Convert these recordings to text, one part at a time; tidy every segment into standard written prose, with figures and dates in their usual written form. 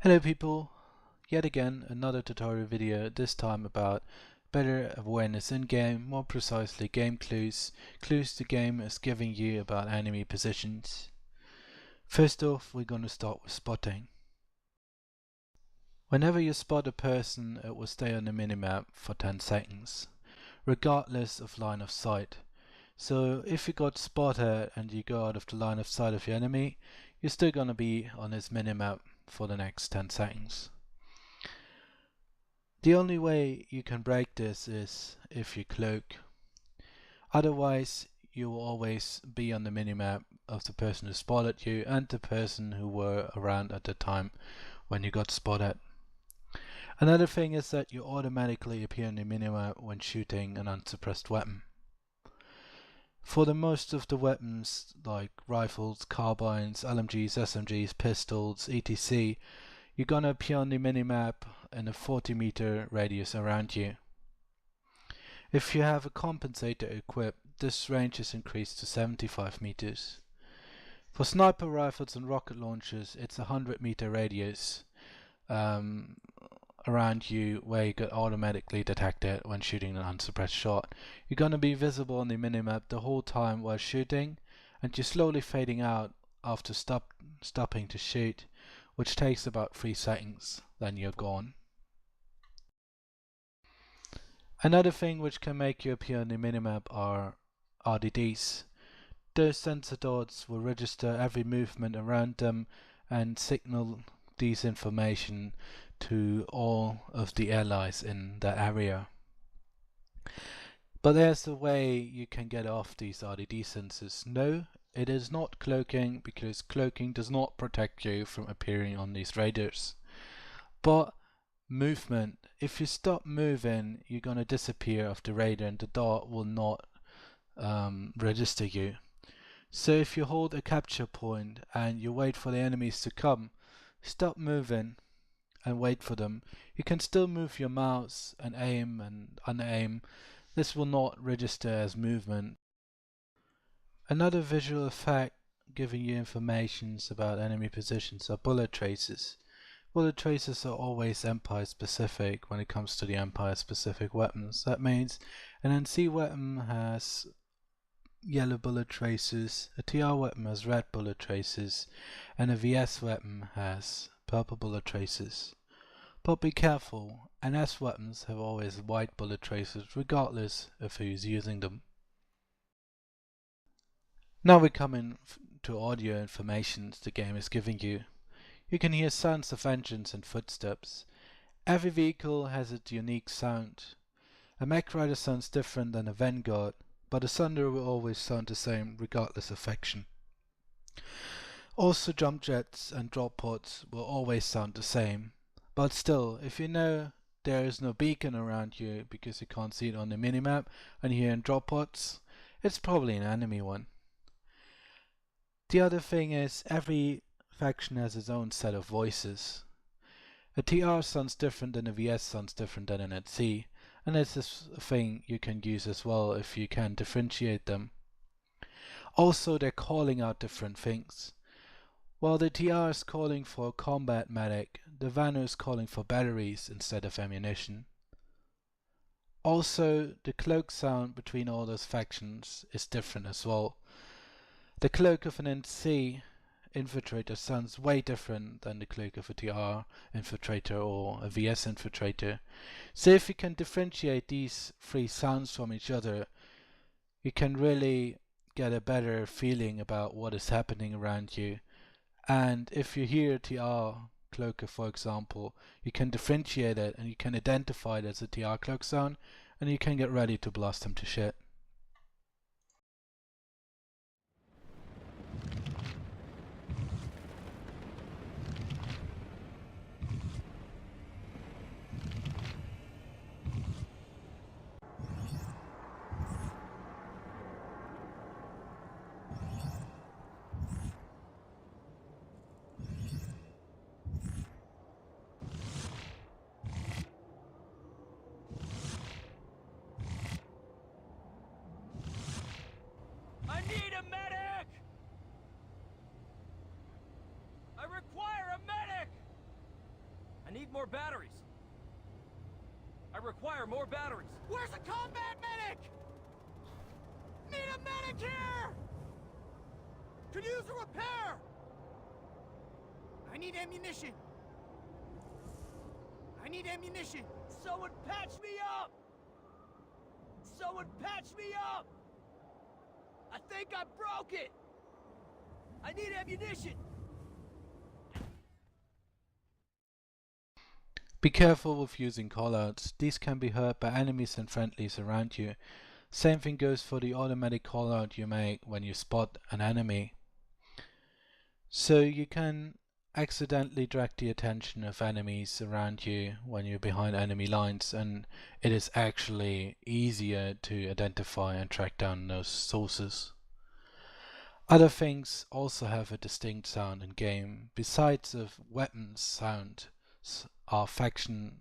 Hello people, yet again another tutorial video, this time about better awareness in game, more precisely game clues the game is giving you about enemy positions. First off, we're going to start with spotting. Whenever you spot a person, it will stay on the minimap for 10 seconds, regardless of line of sight. So if you got spotted and you go out of the line of sight of your enemy, you're still going to be on his minimap for the next 10 seconds. The only way you can break this is if you cloak. Otherwise, you will always be on the minimap of the person who spotted you and the person who were around at the time when you got spotted. Another thing is that you automatically appear on the minimap when shooting an unsuppressed weapon. For the most of the weapons like rifles, carbines, LMGs, SMGs, pistols, etc., you're gonna appear on the minimap in a 40-meter radius around you. If you have a compensator equipped, this range is increased to 75 meters. For sniper rifles and rocket launchers, it's a 100-meter radius around you where you get automatically detected when shooting an unsuppressed shot. You're going to be visible on the minimap the whole time while shooting, and you're slowly fading out after stopping to shoot, which takes about 3 seconds, then you're gone. Another thing which can make you appear on the minimap are RDDs. Those sensor dots will register every movement around them and signal these information to all of the allies in that area. But there's a way you can get off these RDD sensors. No, it is not cloaking, because cloaking does not protect you from appearing on these radars. But movement. If you stop moving, you're going to disappear off the radar and the dot will not register you. So if you hold a capture point and you wait for the enemies to come, stop moving and wait for them. You can still move your mouse and aim and unaim. This will not register as movement. Another visual effect giving you information about enemy positions are bullet traces. Bullet traces are always Empire specific when it comes to the Empire specific weapons. That means an NC weapon has yellow bullet traces, a TR weapon has red bullet traces, and a VS weapon has purple bullet traces. But be careful, NS weapons have always white bullet traces regardless of who's using them. Now we come in to audio information the game is giving you. You can hear sounds of engines and footsteps. Every vehicle has its unique sound. A Mech Rider sounds different than a Vanguard, but a Thunder will always sound the same regardless of faction. Also, jump jets and drop pods will always sound the same. But still, if you know there is no beacon around you because you can't see it on the minimap and you're in drop pods, it's probably an enemy one. The other thing is, every faction has its own set of voices. A TR sounds different than a VS sounds different than an NC, and this is a thing you can use as well if you can differentiate them. Also, they're calling out different things. While the TR is calling for a combat medic, the Vanu is calling for batteries instead of ammunition. Also, the cloak sound between all those factions is different as well. The cloak of an NC infiltrator sounds way different than the cloak of a TR infiltrator or a VS infiltrator. So if you can differentiate these three sounds from each other, you can really get a better feeling about what is happening around you. And if you hear a TR cloaker, for example, you can differentiate it and you can identify it as a TR cloak sound, and you can get ready to blast them to shit. more batteries. I require more batteries. Where's the combat medic? Need a medic here! Could use a repair! I need ammunition. I need ammunition. Someone patch me up! Someone patch me up! I think I broke it! I need ammunition! Be careful with using callouts. These can be heard by enemies and friendlies around you. Same thing goes for the automatic callout you make when you spot an enemy. So you can accidentally direct the attention of enemies around you when you're behind enemy lines, and it is actually easier to identify and track down those sources. Other things also have a distinct sound in game. Besides of weapons sound are faction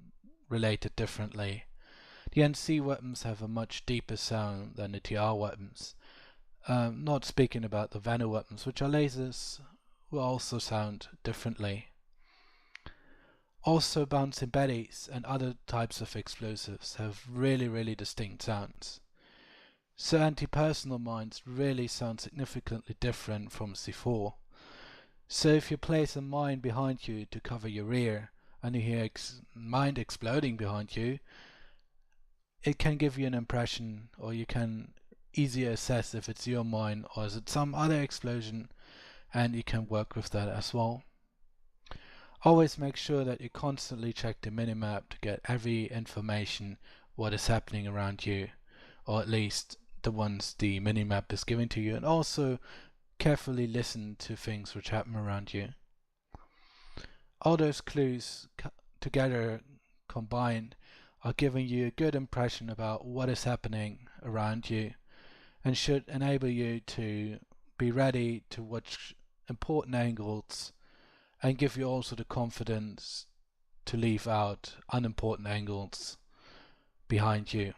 related differently. The NC weapons have a much deeper sound than the TR weapons. Not speaking about the Venom weapons, which are lasers, will also sound differently. Also, bouncing betties and other types of explosives have really distinct sounds. So anti-personal mines really sound significantly different from C4. So if you place a mine behind you to cover your rear and you hear mine exploding behind you, it can give you an impression, or you can easier assess if it's your mine or is it some other explosion, and you can work with that as well. Always make sure that you constantly check the minimap to get every information what is happening around you, or at least the ones the minimap is giving to you, and also carefully listen to things which happen around you. All those clues together combined are giving you a good impression about what is happening around you, and should enable you to be ready to watch important angles, and give you also the confidence to leave out unimportant angles behind you.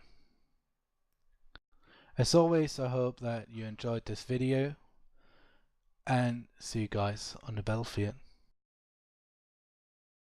As always, I hope that you enjoyed this video, and see you guys on the battlefield.